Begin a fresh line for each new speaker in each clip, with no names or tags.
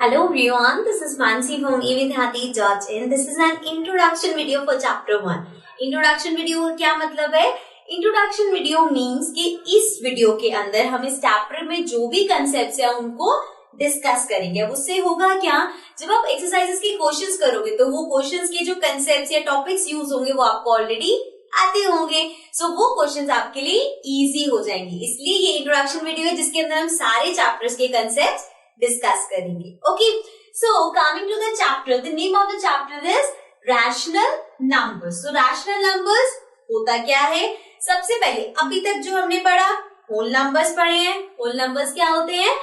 Hello everyone, this is Mansi from evidhati.in. This is an introduction video for chapter 1. Introduction video का क्या मतलब है? Introduction video means कि इस video के अंदर हम इस चैप्टर में जो भी कंसेप्ट्स है उनको डिस्कस करेंगे। अब उससे होगा क्या, जब आप एक्सरसाइजेस के क्वेश्चंस करोगे तो वो क्वेश्चंस के जो कंसेप्ट्स या टॉपिक्स यूज होंगे वो आपको ऑलरेडी आते होंगे, सो वो क्वेश्चंस आपके लिए इजी हो जाएंगे। इसलिए ये इंट्रोडक्शन वीडियो है जिसके अंदर हम सारे चैप्टर्स के कंसेप्ट्स डिस्कस करेंगे। Okay, so coming to the chapter, the name of the chapter is rational numbers. So rational numbers होता क्या है? सबसे पहले अभी तक जो हमने पढ़ा होल नंबर्स पढ़े हैं। होल नंबर्स क्या होते हैं?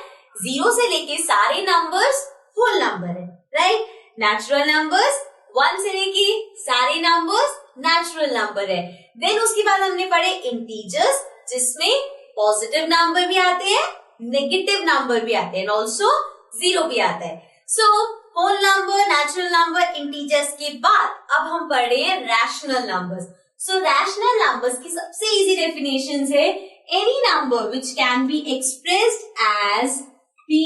जीरो से लेके सारे नंबर्स होल नंबर है, राइट। नेचुरल नंबर्स वन से लेके सारे नंबर्स नेचुरल नंबर है। देन उसके बाद हमने पढ़े इंटीजर्स, जिसमें पॉजिटिव नंबर भी आते हैं, नेगेटिव नंबर भी आते हैं, ऑल्सो जीरो भी आता है। So whole number, natural number, integers के बाद अब हम पढ़ रहे हैं rational numbers. So rational numbers की सबसे इजी डेफिनेशन है any number which can be expressed as p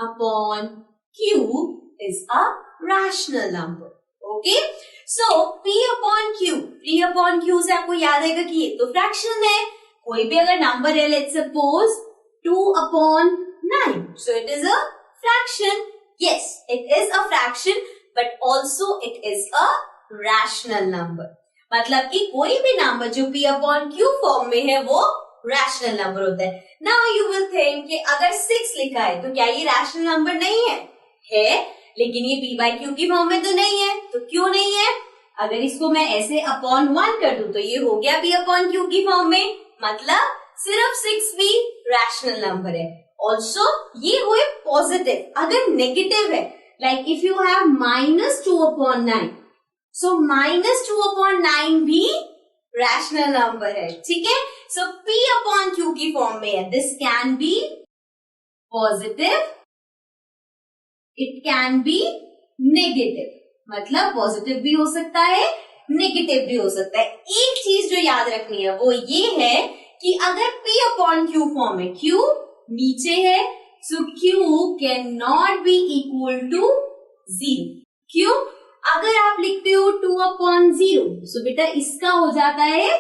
upon q is a rational number. Okay, so p upon q से आपको याद आएगा कि ये तो फ्रैक्शन है। कोई भी अगर नंबर है, let's suppose 2 upon 9. So it is a fraction. Yes, it is a fraction, but also it is a rational number. मतलब कि कोई भी नंबर जो p upon q फॉर्म में है वो रैशनल नंबर होता है। Now you will think कि अगर 6 लिखा है तो क्या ये रैशनल नंबर नहीं है? है, लेकिन ये p by q की फॉर्म में तो नहीं है। तो क्यों नहीं है? अगर इसको मैं ऐसे अपॉन 1 कर दूं तो ये हो गया p upon q की फॉर्म में, मतलब सिर्फ 6 भी रैशनल नंबर है। ऑल्सो ये हुए पॉजिटिव। अगर नेगेटिव है, like if you have -2 upon 9, so -2 upon 9 भी रैशनल नंबर है, ठीक है। सो p upon q की फॉर्म में है। This can be positive, it can be negative, मतलब पॉजिटिव भी हो सकता है, नेगेटिव भी हो सकता है। एक चीज जो याद रखनी है वो ये है कि अगर p अपॉन q फॉर्म है, q नीचे है, so q can not be equal to 0। क्यों? अगर आप लिखते हो 2 अपॉन 0, सो बेटा इसका हो जाता है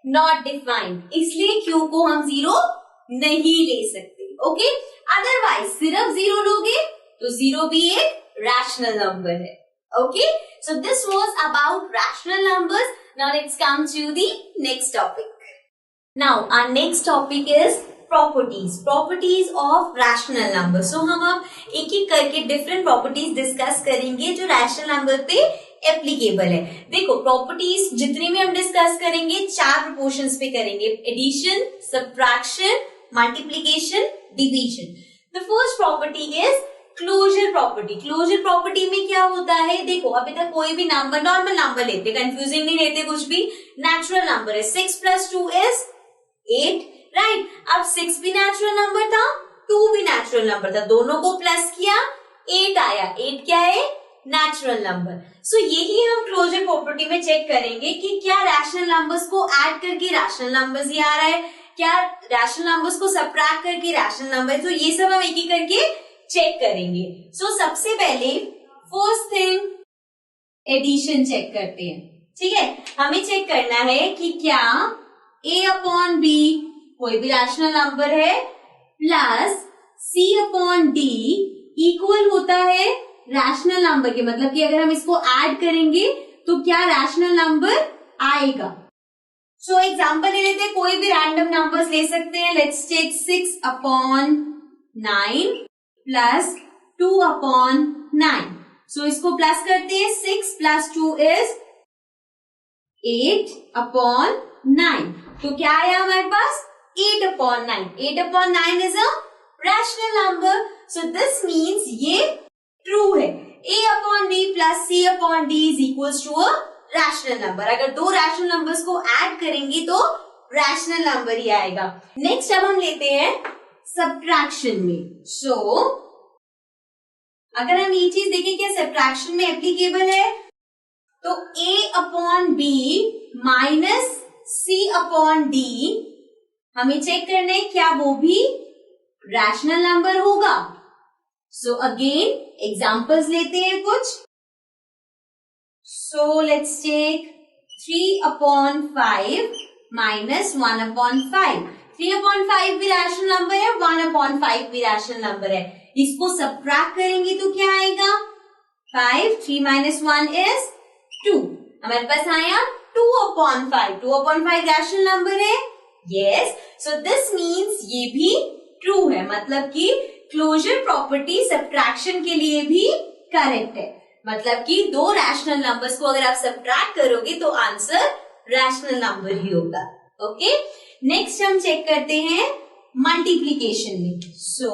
नॉट डिफाइंड, इसलिए q को हम 0 नहीं ले सकते। ओके, अदरवाइज सिर्फ 0 लोगे तो 0 भी एक रैशनल नंबर है। Okay, so this was about rational numbers. Now let's come to the next topic. Now our next topic is properties of rational number. So हम अब एक एक करके different properties discuss करेंगे जो rational number पे applicable है। देखो properties जितनी भी हम discuss करेंगे 4 proportions पे करेंगे, addition, subtraction, multiplication, division. The first property is closure property. Closure property में क्या होता है? देखो अभी तक कोई भी नंबर, नॉर्मल नंबर लेते, कंफ्यूजिंग नहीं लेते कुछ भी, नेचुरल नंबर है। 6 + 2 is 8, राइट। अब 6 भी नेचुरल नंबर था, 2 भी नेचुरल नंबर था, दोनों को प्लस किया 8 आया। 8 क्या है? Natural number. सो यही हम क्लोजर प्रॉपर्टी में चेक करेंगे कि क्या रैशनल नंबर्स को ऐड करके रैशनल नंबर्स ही आ रहा है, क्या रैशनल नंबर्स को सबट्रैक्ट करके रैशनल नंबर। तो ये सब हम एक एक करके चेक करेंगे। सो सबसे पहले फर्स्ट थिंग एडिशन चेक करते हैं, ठीक है। हमें चेक करना है कि क्या a अपॉन b कोई भी रैशनल नंबर है plus c upon d equal होता है रैशनल नंबर के, मतलब कि अगर हम इसको ऐड करेंगे तो क्या रैशनल नंबर आएगा। सो एग्जांपल ले लेते हैं, कोई भी रैंडम नंबर्स ले सकते हैं। Let's take 6 upon 9 plus 2 upon 9। So इसको प्लस करते हैं, 6 + 2 is 8 अपॉन 9। तो क्या आया हमारे पास? 8 upon 9। 8 upon 9 is a rational number, so this means ये ट्रू है। a upon b plus c upon d is equals to a rational number. अगर दो रैशनल नंबर्स को ऐड करेंगे तो रैशनल नंबर ही आएगा। नेक्स्ट अब हम लेते हैं सब्ट्रैक्शन में। सो अगर हम ये चीज देखें क्या सब्ट्रैक्शन में एप्लीकेबल है, तो a upon b minus c upon d हमें चेक करना है क्या वो भी रैशनल नंबर होगा। सो अगेन एग्जाम्पल्स लेते हैं कुछ. सो लेट्स टेक 3/5 माइनस 1/5. 3/5 भी रैशनल नंबर है, 1/5 भी रैशनल नंबर है. इसको सबट्रैक्ट करेंगे तो क्या आएगा? 5. 3 minus 1 is 2. हमारे पास आया 2/5. 2/5 रैशनल नंबर है. Yes. So this means ये भी ट्रू है, मतलब कि क्लोजर प्रॉपर्टी सब्ट्रैक्शन के लिए भी करेक्ट है. मतलब कि दो रैशनल नंबर्स को अगर आप सब्ट्रैक्ट करोगे तो आंसर रैशनल नंबर ही होगा. ओके, नेक्स्ट हम चेक करते हैं मल्टीप्लीकेशन में. So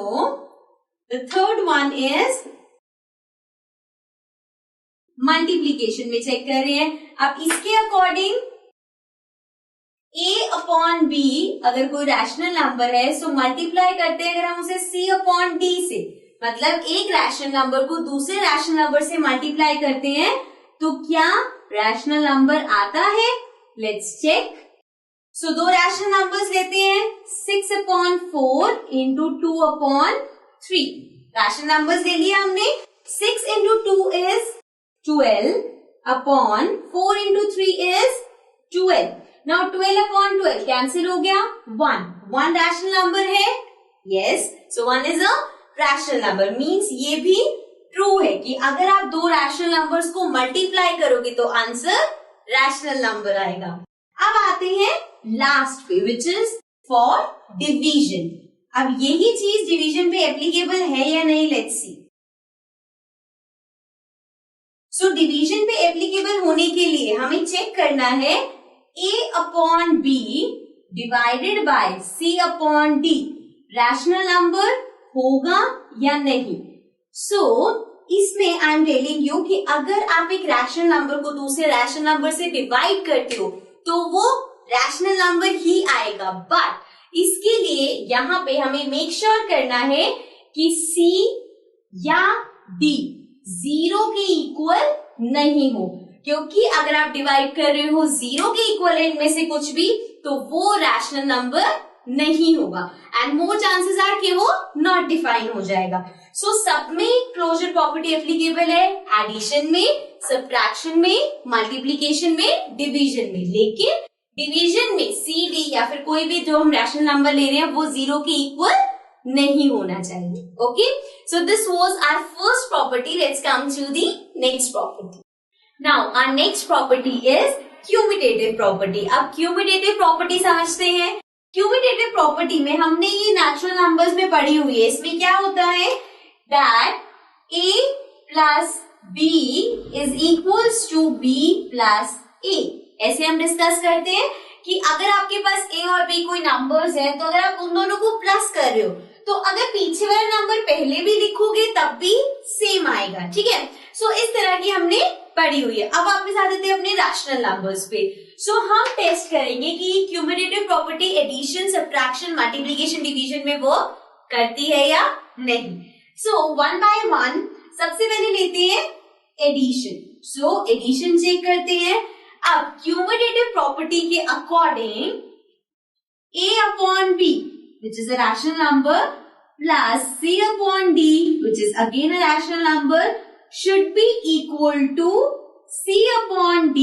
the third one is multiplication में चेक कर रहे हैं. अब इसके अकॉर्डिंग a/b अगर कोई रैशनल नंबर है सो मल्टीप्लाई करते हैं अगर हम उसे c/d से, मतलब एक रैशनल नंबर को दूसरे रैशनल नंबर से मल्टीप्लाई करते हैं तो क्या रैशनल नंबर आता है? Let's check. सो दो रैशनल नंबर्स लेते हैं. 6/4 इंटू 2/3. रैशनल नंबर्स ले लिया हमने. 6 into 2 is 12/4 into 3 is 12. Now 12/12 cancel हो गया. 1 रैशनल नंबर है. Yes, so 1 is a rational number. Means ये भी ट्रू है कि अगर आप दो रैशनल नंबर्स को मल्टीप्लाई करोगे तो आंसर रैशनल नंबर आएगा. अब आते हैं लास्ट पे विच इज फॉर डिवीजन. अब यही चीज डिवीजन पे एप्लीकेबल है या नहीं, लेट्स सी. सो डिवीजन पे एप्लीकेबल होने के लिए हमें चेक करना है a/b divided by c/d rational number होगा या नहीं. सो इसमें आई एम टेलिंग यू कि अगर आप एक रैशनल नंबर को दूसरे रैशनल नंबर से डिवाइड करते हो तो वो रैशनल नंबर ही आएगा. बट इसके लिए यहाँ पे हमें मेक श्योर करना है कि c या d 0 के इक्वल नहीं हो, क्योंकि अगर आप डिवाइड कर रहे हो 0 के इक्वल है इनमें से कुछ भी तो वो रैशनल नंबर नहीं होगा एंड मोर चांसेस आर कि वो नॉट डिफाइन हो जाएगा. सो सब में क्लोजर प्रॉपर्टी एप्लीकेबल है, एडिशन में, सब्ट्रैक्शन में, मल्टीप्लीकेशन में, डिवीजन में. लेकिन डिवीजन में सी डी या फिर कोई भी जो हम रैशनल नंबर ले रहे हैं वो 0 के इक्वल नहीं होना चाहिए. Okay, so this was our first property. Let's come to the next property. Now our next property is commutative property. अब क्यूमुटेटिव प्रॉपर्टी समझते हैं. क्यूमुटेटिव प्रॉपर्टी में हमने ये नेचुरल नंबर्स में पढ़ी हुई है. इसमें क्या होता है that a plus b is equals to b plus a. ऐसे हम डिस्कस करते हैं कि अगर आपके पास a और b कोई नंबर्स हैं तो अगर आप उन दोनों को प्लस कर रहे हो तो अगर पीछे वाला नंबर पहले भी लिखोगे तब भी सेम आएगा. ठीक है, सो इस तरह की हमने पढ़ी हुई है. अब वापस आ जाते हैं अपने रैशनल नंबर्स पे. सो हम टेस्ट करेंगे कि cumulative property addition, subtraction, multiplication, division में वर्क करती है या नहीं. सो वन बाय वन सबसे पहले लेते हैं एडिशन. सो एडिशन चेक करते हैं. अब क्यूमुलेटिव प्रॉपर्टी के according a/b which is a rational number plus c/d which is again a rational number should be equal to c/d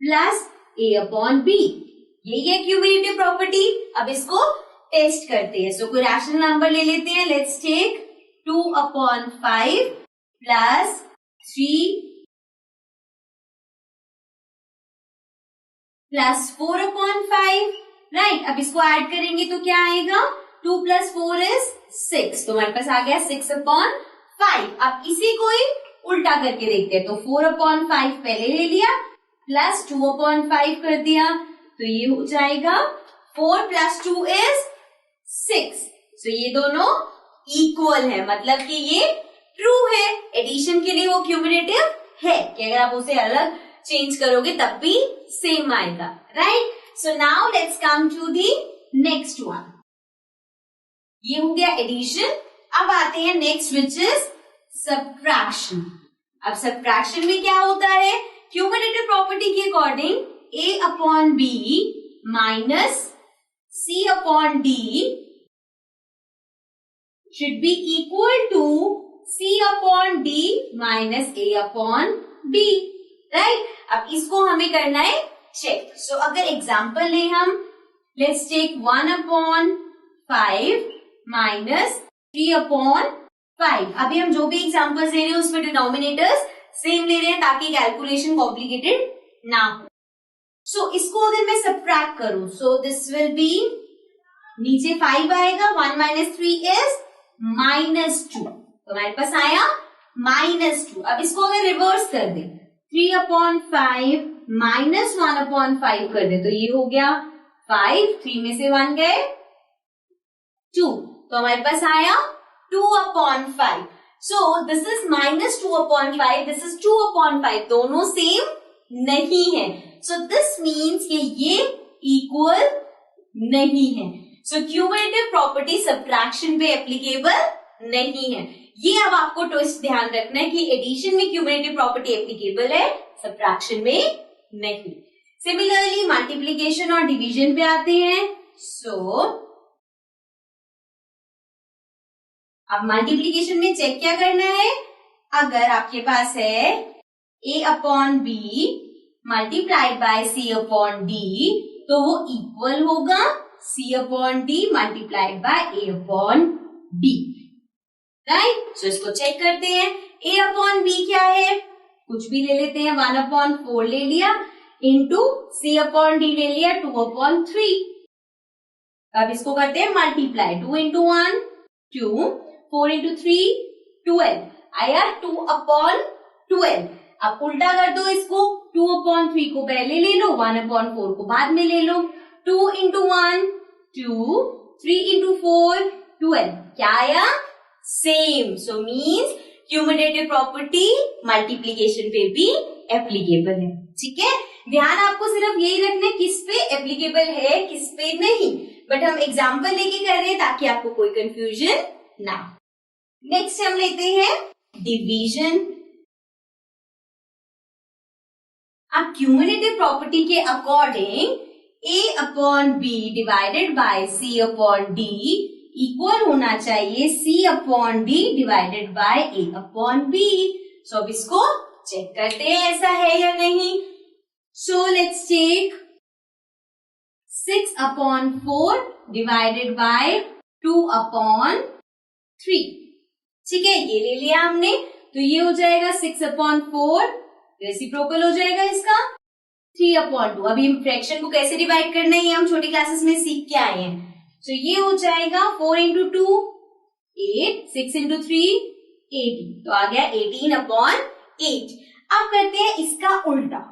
plus a/b. यही है क्यूमुलेटिव प्रॉपर्टी. अब इसको टेस्ट करते हैं. सो कोई रैशनल नंबर ले लेते हैं. Let's take 2/5 plus 3 plus 4/5. Right, अब इसको ऐड करेंगे तो क्या आएगा? 2 प्लस 4 इज 6. तो हमारे पास आ गया 6/5. अब इसी को ही उल्टा करके देखते हैं. तो 4/5 पहले ले लिया प्लस 2/5 कर दिया तो ये हो जाएगा 4 प्लस 2 इज 6. सो ये दोनों इक्वल है, मतलब कि ये ट्रू है. एडिशन के लिए वो क्यूमुलेटिव है कि अगर आप उसे अलग चेंज करोगे तब भी सेम आएगा. Right, so now let's come to the next one. ये हो गया एडिशन. अब आते हैं नेक्स्ट विच इज सब्ट्रैक्शन. अब सब्ट्रैक्शन में क्या होता है? क्यूमुलेटिव प्रॉपर्टी के according a/b minus c/d should be equal to C upon D minus A upon B, right? अब इसको हमें करना है चेक. So अगर एग्जाम्पल लें हम, let's take 1 upon 5 minus 3 upon 5. अभी हम जो भी एग्जाम्पल्स ले रहे हैं उसमें डिनोमिनेटर्स सेम ले रहे हैं ताकि कैलकुलेशन कॉम्प्लिकेटेड ना हो. So इसको अगर मैं सब्ट्रैक्ट करूं, so this will be, नीचे 5 आएगा, 1 minus 3 is -2. तो हमारे पास आया -2. अब इसको अगर रिवर्स कर दे, 3 upon 5 minus 1 upon 5 कर दे, तो ये हो गया 5, 3 में से 1 गए 2, तो हमारे पास आया 2 upon 5. So this is -2 upon 5, this is 2 upon 5, दोनों सेम नहीं है. So this means कि ये इक्वल नहीं है. So क्यूमुलेटिव प्रॉपर्टी सब्ट्रैक्शन पे एप्लीकेबल नहीं है. ये अब आपको ट्विस्ट ध्यान रखना है कि एडिशन में क्यूमुलेटिव प्रॉपर्टी एप्लीकेबल है, सब्ट्रैक्शन में नहीं. सिमिलरली मल्टीप्लीकेशन और डिवीजन पे आते हैं. सो अब मल्टीप्लीकेशन में चेक क्या करना है, अगर आपके पास है A upon B multiplied by C upon D, तो वो इक्वल होगा C upon D multiplied by A upon B, right. So इसको चेक करते हैं. A अपॉन B क्या है, कुछ भी ले लेते हैं, 1 अपॉन 4 ले लिया, इंटू C अपॉन D ले लिया 2 अपॉन 3. अब इसको करते हैं मल्टीप्लाई, 2 इंटू 1 2, 4 इंटू 3 12, आया 2 अपॉन 12. अब उल्टा कर दो इसको, 2 अपॉन 3 को पहले ले लो, 1 अपॉन 4 को बाद में ले लो. 2 इंटू 1 2, 3 इंटू 4 12, क्या आया same. So means cumulative property multiplication पे भी एप्लीकेबल है. ठीक है, ध्यान आपको सिर्फ यही रखना है किस पे एप्लीकेबल है किस पे नहीं, बट हम एग्जाम्पल लेके कर रहे हैं ताकि आपको कोई कंफ्यूजन ना. नेक्स्ट हम लेते हैं डिवीजन. अब क्यूमुलेटिव प्रॉपर्टी के according A upon B divided by C upon D equal होना चाहिए C upon D divided by A upon B. So अब इसको चेक करते हैं ऐसा है या नहीं. So let's take 6 upon 4 divided by 2 upon 3. ठीक है, ये ले लिया हमने, तो ये हो जाएगा 6 अपॉन 4, रेसिप्रोकल हो जाएगा इसका 3 अपॉन 2. अभी हम फ्रैक्शन को कैसे डिवाइड करना है ये हम छोटी क्लासेस में सीख के आए हैं. तो ये हो जाएगा 4 इंटू 2 8, 6 इंटू 3 18, तो आ गया 18 अपॉन 8. अब करते हैं इसका उल्टा,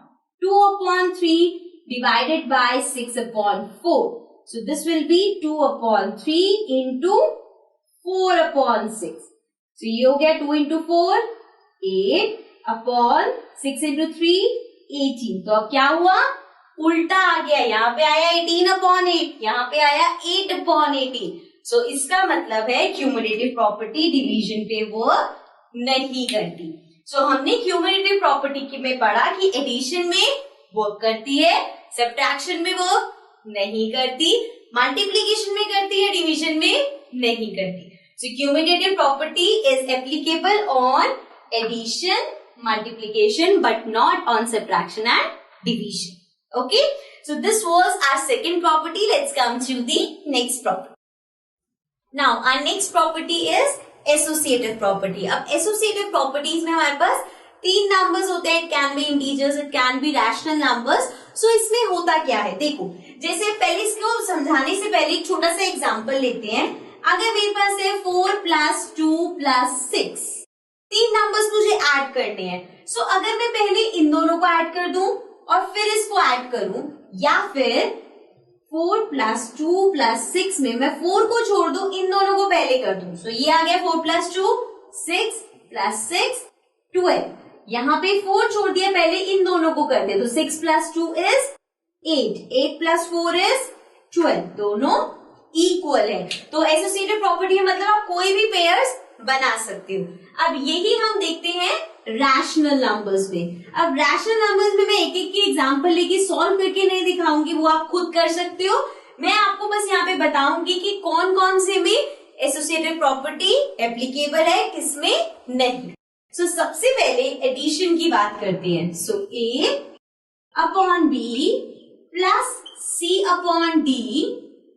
2 upon 3 divided by 6 upon 4. So this will be 2 upon 3 into 4 upon 6. तो ये हो गया 2 इंटू 4 8 अपॉन 6 इंटू 3 18. तो अब क्या हुआ, उल्टा आ गया, यहाँ पे आया 18 अपॉन 8, यहाँ पे आया 8 अपॉन 18. सो इसका मतलब है क्यूमुलेटिव प्रॉपर्टी डिवीजन पे वर्क नहीं करती. सो हमने क्यूमुलेटिव प्रॉपर्टी में पढ़ा कि एडिशन में वर्क करती है, सब्ट्रैक्शन में वर्क नहीं करती, मल्टीप्लीकेशन में करती है, डिवीजन में नहीं करती. So cumulative property is applicable on addition, multiplication, but not on subtraction and division. Okay, so this was our second property. Let's come to the next property. Now our next property is associative property. अब associative properties में हमारे पास 3 numbers होते हैं. It can be integers, it can be rational numbers. So इसमें होता क्या है, देखो, जैसे पहले इसको समझाने से पहले एक छोटा सा एग्जाम्पल लेते हैं. अगर मेरे पास है 4 प्लस 2 प्लस 6, 3 नंबर्स मुझे ऐड करने हैं. सो अगर मैं पहले इन दोनों को ऐड कर दूं और फिर इसको ऐड करूं, या फिर 4 प्लस 2 प्लस 6 में मैं 4 को छोड़ दूं, इन दोनों को पहले कर दूं. सो ये आ गया 4 प्लस 2 6 प्लस 6 12. यहाँ पे 4 छोड़ दिया, पहले इन दोनों को कर दे, तो 6 प्लस 2 इज 8, 8 प्लस 4 इज 12, दोनों इक्वल है. तो एसोसिएटिव प्रॉपर्टी है मतलब आप कोई भी पेयर्स बना सकते हो. अब यही हम देखते हैं रैशनल नंबर्स में. अब रैशनल नंबर्स में मैं एक एक की एग्जांपल लेके सॉल्व करके नहीं दिखाऊंगी, वो आप खुद कर सकते हो. मैं आपको बस यहाँ पे बताऊंगी कि कौन कौन से में एसोसिएटिव प्रॉपर्टी एप्लीकेबल है, किसमें नहीं। सो सबसे पहले एडिशन की बात करते हैं। So A upon B plus C upon D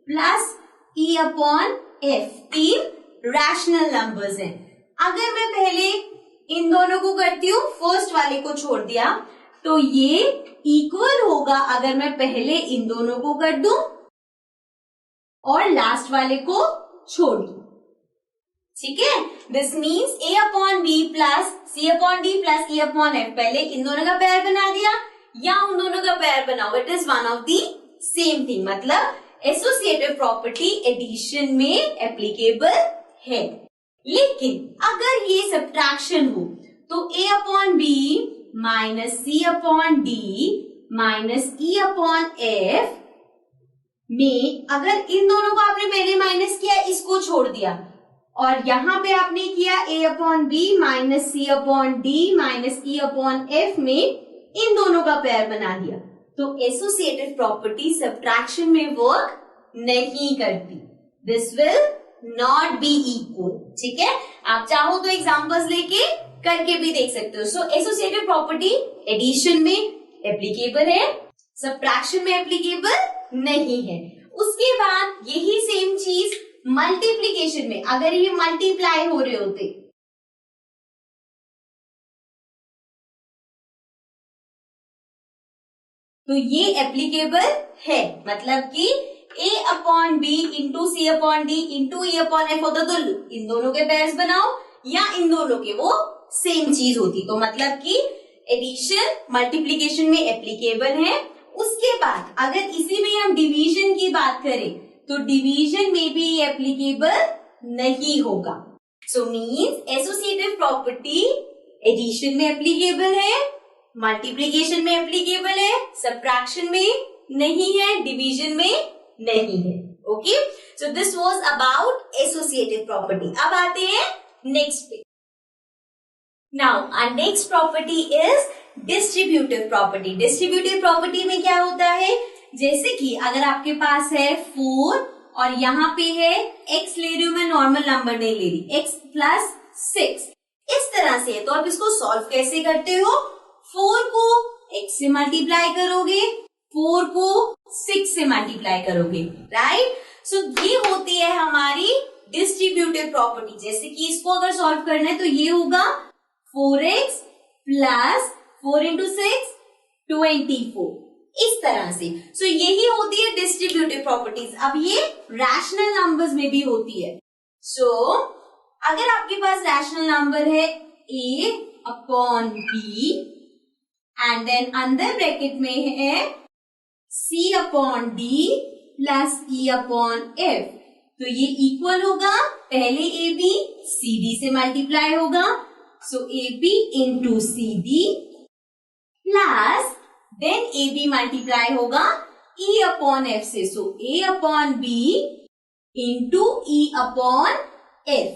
plus E upon F, तीन रैशनल नंबर्स हैं। अगर मैं पहले इन दोनों को करती हूँ, फर्स्ट वाले को छोड़ दिया, तो ये इक्वल होगा अगर मैं पहले इन दोनों को कर दूं और लास्ट वाले को छोड़ दूं। ठीक है, this means A upon B plus C upon D plus E upon F, पहले इन दोनों का पेयर बना दिया या उन दोनों का पेयर बनाओ, it is one of the same thing. मतलब एसोसिएटिव प्रॉपर्टी एडिशन में एप्लीकेबल है। लेकिन अगर ये सब्ट्रैक्शन हो तो A upon B minus C upon D minus E upon F में अगर इन दोनों को आपने पहले माइनस किया, इसको छोड़ दिया, और यहां पे आपने किया A upon B minus C upon D minus E upon F में इन दोनों का पेयर बना दिया, तो एसोसिएटिव प्रॉपर्टी सब्ट्रैक्शन में वर्क नहीं करती। This will not be equal. ठीक है, आप चाहो तो एग्जांपल्स लेके करके भी देख सकते हो। सो एसोसिएटिव प्रॉपर्टी एडिशन में एप्लीकेबल है, सब्ट्रैक्शन में एप्लीकेबल नहीं है। उसके बाद यही सेम चीज मल्टीप्लीकेशन में, अगर ये मल्टीप्लाई हो रहे होते तो ये एप्लीकेबल है। मतलब कि A upon B into C upon D into E upon F होता तो इन दोनों के पेयर्स बनाओ, या इन दोनों के, वो सेम चीज होती। तो मतलब कि एडिशन मल्टीप्लीकेशन में एप्लीकेबल है। उसके बाद अगर इसी में हम डिवीजन की बात करें तो डिवीजन में भी एप्लीकेबल नहीं होगा। So means associative property addition में एप्लीकेबल है, मल्टीप्लीकेशन में एप्लीकेबल है, सब्ट्रैक्शन में नहीं है, डिवीजन में नहीं है। Okay, so this was about associative property. अब आते हैं नेक्स्ट पे। Now our next property is distributive property. Distributive property में क्या होता है, जैसे कि अगर आपके पास है 4 और यहाँ पे है x ले रही हूं मैं, नॉर्मल नंबर नहीं ले रही, x प्लस 6 इस तरह से है, तो आप इसको सॉल्व कैसे करते हो? 4 को x से मल्टीप्लाई करोगे, 4 को 6 से मल्टीप्लाई करोगे, राइट। सो ये होती है हमारी डिस्ट्रीब्यूटिव प्रॉपर्टी। जैसे कि इसको अगर सॉल्व करना है तो ये होगा 4x प्लस 4 इंटू 6 24 इस तरह से। सो यही होती है डिस्ट्रीब्यूटिव प्रॉपर्टीज। अब ये रैशनल नंबर्स में भी होती है। सो अगर आपके पास रैशनल नंबर है a upon b and then अंदर ब्रैकेट में है c upon d plus e upon f, तो ये इक्वल होगा, पहले ab cd से मल्टीप्लाई होगा, so ab into cd plus then ab multiply होगा e अपॉन f से, so a upon b into e upon f,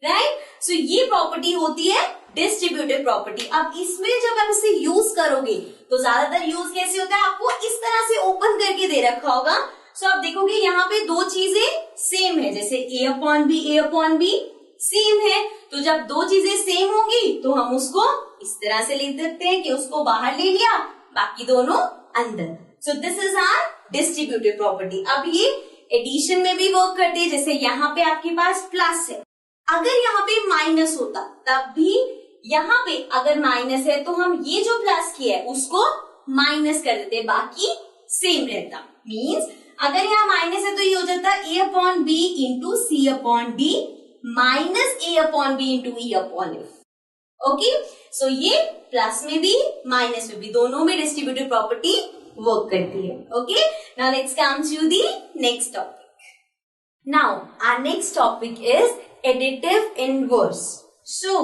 right. So ये property होती है डिस्ट्रीब्यूटिव प्रॉपर्टी। अब इसमें जब आप इसे यूज करोगे तो ज्यादातर यूज कैसे होता है, आपको इस तरह से ओपन करके दे रखा होगा। सो आप देखोगे यहाँ पे दो चीजें सेम है, जैसे a अपॉन बी सेम है, तो जब दो चीजें सेम होंगी तो हम उसको इस तरह से लिख देते हैं कि उसको बाहर ले लिया, बाकी दोनों अंदर। So this is our distributive property. अब ये एडिशन में भी वर्क करते हैं। जैसे यहाँ पे आपके पास प्लस है, अगर यहाँ पे माइनस होता तब भी, यहाँ पे अगर माइनस है तो हम ये जो प्लस किया है उसको माइनस कर देते, बाकी सेम रहता। मीन्स अगर यहाँ माइनस है तो ये हो जाता a upon B into C upon D minus a upon B into E upon F. Okay, so ये प्लस में भी माइनस में भी दोनों में डिस्ट्रीब्यूटिव प्रॉपर्टी वर्क करती है। Okay, now let's come to the next topic. Now our next topic is additive inverse. So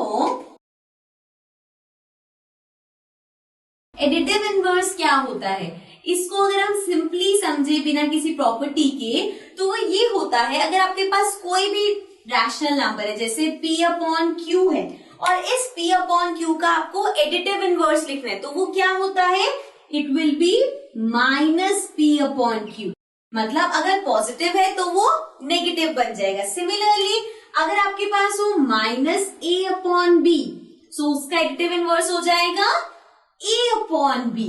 additive inverse क्या होता है, इसको अगर हम सिंपली समझे बिना किसी प्रॉपर्टी के, तो वो ये होता है, अगर आपके पास कोई भी रैशनल नंबर है, जैसे p अपॉन q है, और इस p अपॉन q का आपको एडिटिव इनवर्स लिखना है, तो वो क्या होता है, it will be minus p upon q। मतलब अगर पॉजिटिव है तो वो नेगेटिव बन जाएगा। सिमिलरली अगर आपके पास हो माइनस ए अपॉन बी, सो उसका एडिटिव इनवर्स हो जाएगा ए अपॉन बी,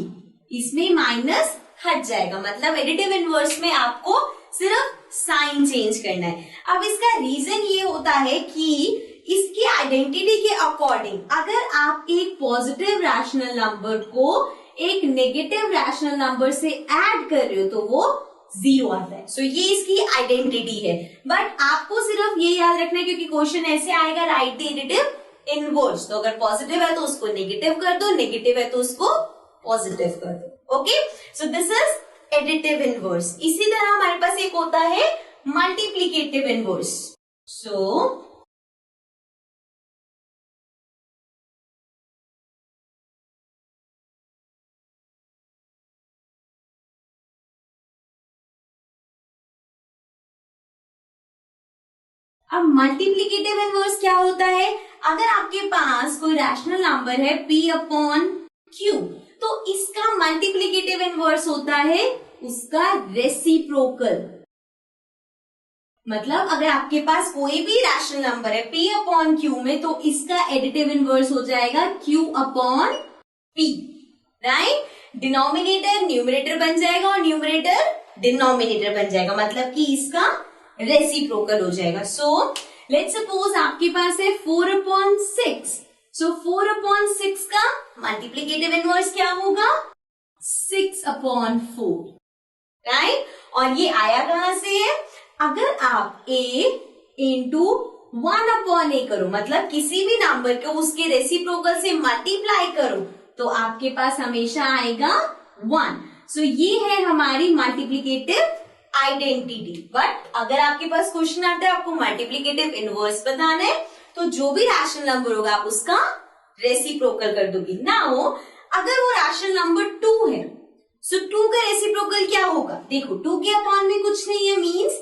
इसमें माइनस हट जाएगा। मतलब एडिटिव इनवर्स में आपको सिर्फ साइन चेंज करना है। अब इसका रीजन ये होता है कि इसकी आइडेंटिटी के अकॉर्डिंग अगर आप एक पॉजिटिव रैशनल नंबर को एक नेगेटिव रैशनल नंबर से ऐड कर रहे हो तो वो 0 आता है। सो ये इसकी आइडेंटिटी है। बट आपको सिर्फ ये याद रखना है क्योंकि क्वेश्चन ऐसे आएगा, राइट द एडिटिव इनवर्स। तो अगर पॉजिटिव है तो उसको नेगेटिव कर दो, नेगेटिव है तो उसको पॉजिटिव कर दो। Okay, so this is additive inverse. इसी तरह हमारे पास एक होता है मल्टीप्लीकेटिव इनवर्स। सो अब मल्टीप्लीकेटिव इनवर्स क्या होता है? अगर आपके पास कोई रैशनल नंबर है p अपॉन q, तो इसका मल्टीप्लीकेटिव इनवर्स होता है उसका रेसिप्रोकल। मतलब अगर आपके पास कोई भी रैशनल नंबर है p अपॉन q में, तो इसका एडिटिव इनवर्स हो जाएगा q upon p, right. Denominator numerator बन जाएगा और न्यूमरेटर डिनोमिनेटर बन जाएगा, मतलब कि इसका रेसिप्रोकल हो जाएगा। सो लेट्स सपोज आपके पास है 4 अपॉन 6, सो 4 अपॉन 6 का मल्टीप्लीकेटिव इनवर्स क्या होगा? 6 अपॉन 4, राइट। और ये आया कहां से है? अगर आप a इंटू 1 अपॉन a करो, मतलब किसी भी नंबर को उसके रेसिप्रोकल से मल्टीप्लाई करो, तो आपके पास हमेशा आएगा 1। सो ये है हमारी मल्टीप्लीकेटिव आइडेंटिटी। बट अगर आपके पास क्वेश्चन आता है आपको मल्टीप्लीकेटिव इनवर्स बताना है, तो जो भी रैशनल नंबर होगा आप उसका रेसिप्रोकल कर दोगे। ना हो अगर वो रैशनल नंबर 2 है, सो 2 का रेसिप्रोकल क्या होगा? देखो 2 के अपॉन में कुछ नहीं है, मीन्स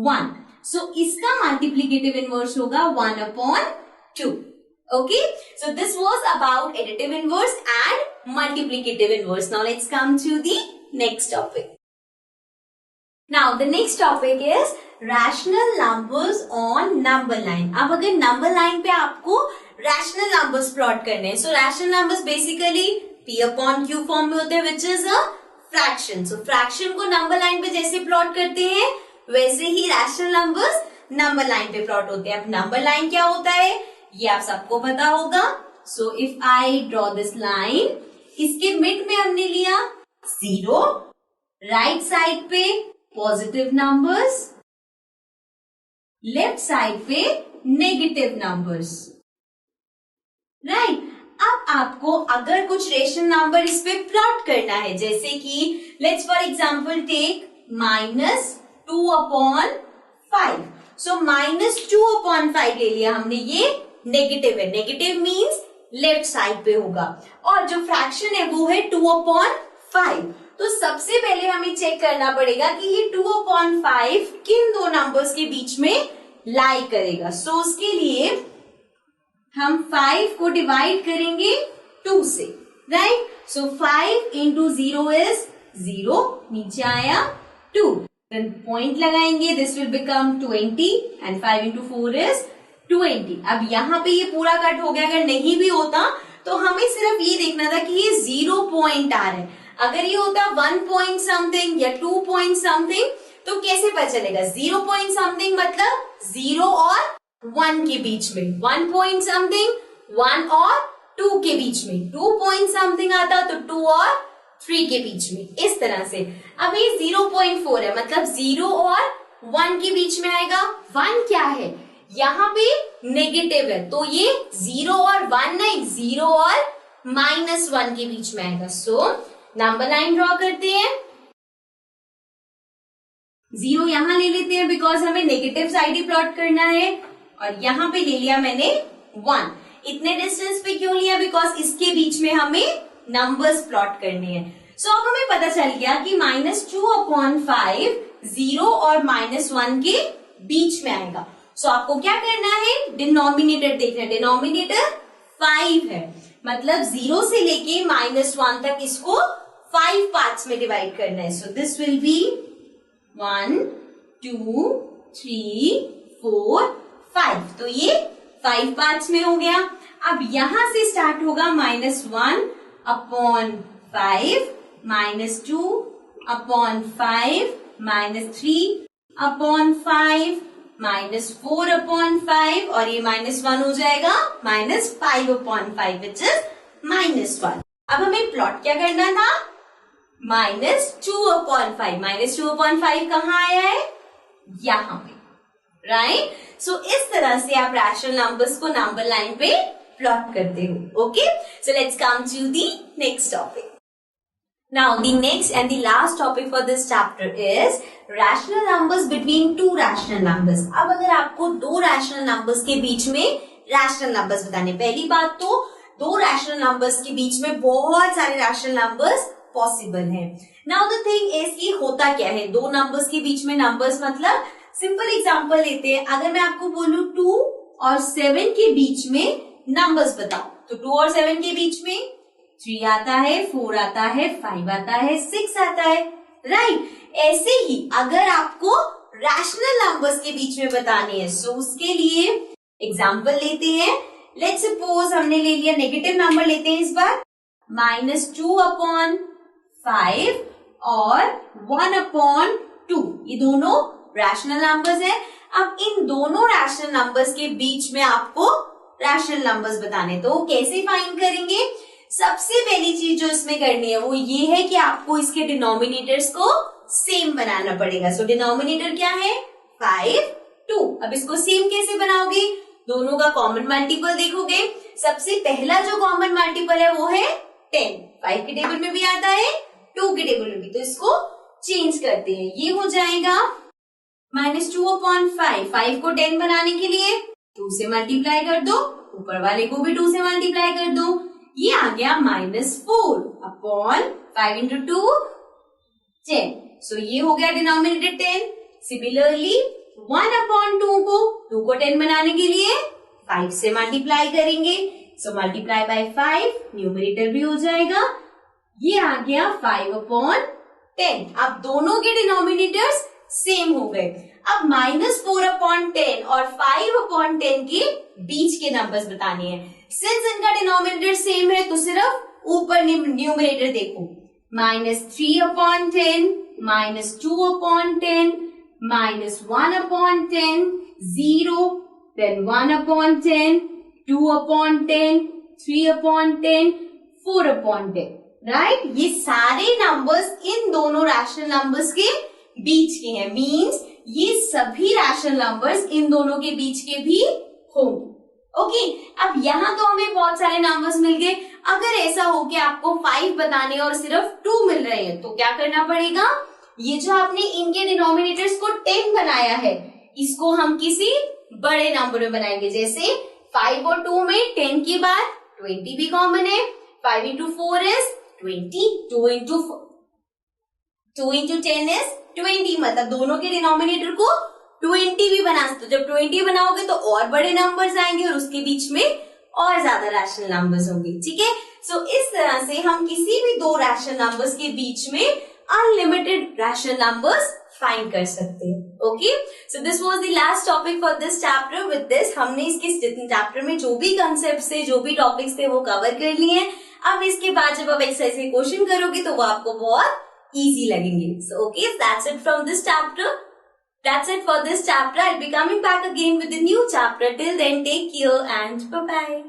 1। सो इसका मल्टीप्लीकेटिव इनवर्स होगा 1 upon 2। Okay, so this was about additive inverse and multiplicative inverse. Now let's come to the next topic. Now the next topic is rational numbers on number line. अब अगर number line पे आपको rational numbers plot करने हैं, so rational numbers basically p upon q form में होते हैं, which is a fraction. So fraction को number line पे जैसे plot करते हैं वैसे ही rational numbers number line पे plot होते हैं। अब number line क्या होता है ये आप सबको पता होगा। So if I draw this line, इसके मिड में हमने लिया 0, राइट साइड पे पॉजिटिव नंबर्स, लेफ्ट साइड पे नेगेटिव नंबर्स, राइट। अब आपको अगर कुछ रेशनल नंबर इस पे प्लॉट करना है, जैसे कि let's for example take -2 upon 5। So -2 upon 5 ले लिया हमने, ये नेगेटिव है। नेगेटिव मीन्स लेफ्ट साइड पे होगा, और जो फ्रैक्शन है वो है 2 अपॉन 5। तो सबसे पहले हमें चेक करना पड़ेगा कि ये 2 अपॉन 5 किन दो नंबर्स के बीच में लाई करेगा। सो उसके लिए हम 5 को डिवाइड करेंगे 2 से, राइट। सो 5 इंटू 0 इज 0, नीचे आया 2, देन पॉइंट लगाएंगे, this will become 20 and 5 into 4 is 20। अब यहाँ पे ये पूरा कट हो गया। अगर नहीं भी होता तो हमें सिर्फ ये देखना था कि ये 0 पॉइंट आ रहा है। अगर ये होता 1 पॉइंट समथिंग या 2 पॉइंट समथिंग तो कैसे पता चलेगा? 0 पॉइंट समथिंग मतलब 0 और 1 के बीच में, 1 पॉइंट समथिंग 1 और 2 के बीच में, 2 पॉइंट समथिंग आता तो 2 और 3 के बीच में, इस तरह से। अब ये 0.4 है, मतलब 0 और 1 के बीच में आएगा। 1 क्या है? यहाँ पे नेगेटिव है, तो ये 0 और 1 नहीं, 0 और -1 के बीच में आएगा। सो नंबर लाइन ड्रॉ करते हैं, 0 यहां ले लेते हैं बिकॉज हमें नेगेटिव साइड ही प्लॉट करना है, और यहां पे ले लिया मैंने 1। इतने डिस्टेंस पे क्यों लिया? बिकॉज इसके बीच में हमें नंबर्स प्लॉट करने हैं। सो अब हमें पता चल गया कि -2 अपॉन 5 0 और -1 के बीच में आएगा। सो आपको क्या करना है? डिनोमिनेटर देखना है। डिनोमिनेटर 5 है, मतलब 0 से लेके -1 तक इसको 5 पार्ट्स में डिवाइड करना है। So this will be 1 2 3 4 5। तो ये 5 पार्ट्स में हो गया। अब यहां से स्टार्ट होगा -1 अपॉन 5, -2 अपॉन 5, -3 अपॉन 5, -4 अपॉन 5 और ये -1 हो जाएगा -5 अपॉन 5 विच इज -1। अब हमें प्लॉट क्या करना था? -2 अपॉन 5। -2 अपॉन 5 कहाँ आया है? यहाँ पे, राइट। सो इस तरह से आप रैशनल नंबर्स को नंबर लाइन पे प्लॉट करते हो। Okay, so let's come to the next topic. Now the next and the last topic for this chapter is rational numbers between two rational numbers। अब अगर आपको दो rational numbers के बीच में rational numbers बताने, पहली बात तो दो rational numbers के बीच में बहुत सारे rational numbers possible हैं। Now the thing is कि होता क्या है दो numbers के बीच में numbers, मतलब सिंपल एग्जांपल लेते हैं। अगर मैं आपको बोलूं 2 और 7 के बीच में numbers बताओ, तो 2 और 7 के बीच में 3 आता है, 4 आता है, 5 आता है, 6 आता है, राइट। ऐसे ही अगर आपको रैशनल नंबर्स के बीच में बताने हैं, सो उसके लिए एग्जांपल लेते हैं। लेट्स सपोज हमने ले लिया नेगेटिव नंबर लेते हैं इस बार, -2 अपॉन 5 और 1 अपॉन 2। ये दोनों रैशनल नंबर्स हैं। अब इन दोनों रैशनल नंबर्स के बीच में आपको रैशनल नंबर्स बताने, तो कैसे फाइंड करेंगे? सबसे पहली चीज जो इसमें करनी है वो ये है कि आपको इसके डिनोमिनेटर्स को सेम बनाना पड़ेगा। सो डिनोमिनेटर क्या है? 5 2। अब इसको सेम कैसे बनाओगे? दोनों का कॉमन मल्टीपल देखोगे। सबसे पहला जो कॉमन मल्टीपल है वो है 10। 5 के टेबल में भी आता है, 2 के टेबल में भी, तो इसको चेंज करते हैं। ये हो जाएगा -2 अपॉन 5। 5 को 10 बनाने के लिए 2 से मल्टीप्लाई कर दो, ऊपर वाले को भी 2 से मल्टीप्लाई कर दो। ये आ गया -4 अपॉन 5 इंटू 2 10। सो ये हो गया डिनोमिनेटर 10। सिमिलरली 1 अपॉन 2 को 10 बनाने के लिए 5 से मल्टीप्लाई करेंगे। सो मल्टीप्लाई बाय 5, न्यूमरेटर भी हो जाएगा। ये आ गया 5 अपॉन 10। अब दोनों के डिनोमिनेटर्स सेम हो गए। अब -4 अपॉन 10 और 5 अपॉन 10 के बीच के नंबर्स बताने हैं। सिंस इनका डिनोमिनेटर सेम है तो सिर्फ ऊपर न्यूमरेटर देखो, -3 upon 10, -2 upon 10, -1 upon 10, 0, then 1 upon 10, 2 upon 10, 3 upon 10, 4 upon 10, right. ये सारे नंबर्स इन दोनों रैशनल नंबर्स के बीच के हैं। मीन्स ये सभी रैशनल नंबर्स इन दोनों के बीच के भी होंगे। ओके, अब यहाँ तो हमें बहुत सारे नंबर्स मिल गए। अगर ऐसा हो कि आपको 5 बताने और सिर्फ 2 मिल रहे हैं तो क्या करना पड़ेगा? ये जो आपने इनके डिनोमिनेटर्स को 10 बनाया है, इसको हम किसी बड़े नंबर में बनाएंगे। जैसे 5 और 2 में 10 के बाद 20 भी कॉमन है। 5 इंटू 4 इज 20, 2 इंटू 10 इज 20। मतलब दोनों के डिनोमिनेटर को 20 भी बना सकते हो। जब 20 बनाओगे तो और बड़े नंबर्स आएंगे और उसके बीच में और ज्यादा रैशनल नंबर्स होंगे। ठीक है, सो इस तरह से हम किसी भी दो रैशनल नंबर्स के बीच में अनलिमिटेड रैशनल नंबर्स फाइंड कर सकते हैं। Okay, so this was the last topic for this chapter. With this हमने इसके चैप्टर में जो भी कंसेप्ट थे, जो भी टॉपिक्स थे वो कवर कर लिए हैं। अब इसके बाद जब आप एक्सरसाइज के क्वेश्चन करोगे तो वो आपको बहुत इजी लगेंगे। So okay, that's it from this chapter. That's it for this chapter. I'll be coming back again with a new chapter. Till then, take care and bye-bye.